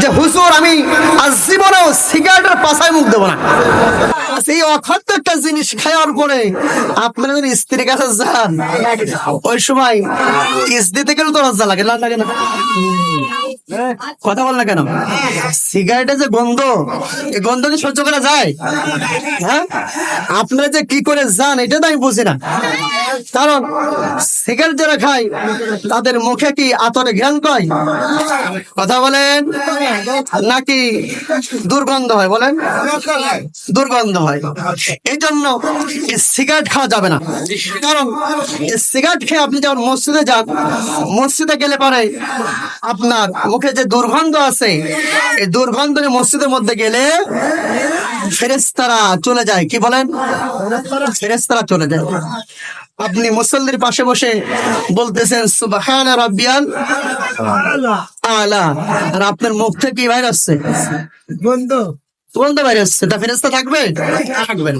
যে হুজুর আমি আজ জীবনেও সিগারেটের পাশায় মুখ দেবো না। এই অখাদ্য একটা জিনিস খাওয়ার পরে আপনারা যদি স্ত্রীর কাছে যান, ওই সময় স্ত্রী থেকে তো লজ্জা লাগে, লাগে না? কথা বল না কেন? সিগারেটের যে গন্ধ, এই গন্ধ কি সহ্য করা যায়? হ্যাঁ, আপনারা যে কি করে যান এটা তো আমি বুঝি না। কারণ সিগারেট যারা খায় তাদের মুখে কি আতরে ঘ্রাণ পায়? কথা বলেন, নাকি দুর্গন্ধ হয়? বলেন, দুর্গন্ধ হয়। এই জন্য সিগারেট খাওয়া যাবে না। কারণ সিগারেট খেয়ে আপনি যখন মসজিদে যান, মসজিদে গেলে পরে আপনার মুখে যে দুর্গন্ধ আছে, এই দুর্গন্ধ মসজিদের মধ্যে গেলে ফেরেশতারা চলে যায়। কি বলেন? ফেরেশতারা চলে যায়। আপনি মুসল্লির পাশে বসে বলতেছেন সুবহান রাব্বিয়াল আলা, আর আপনার মুখ থেকে কি বাইরে আসছে? গন্ধ, গন্ধ বাইরে আসছে। তা ফেরেশতা থাকবে? থাকবে না।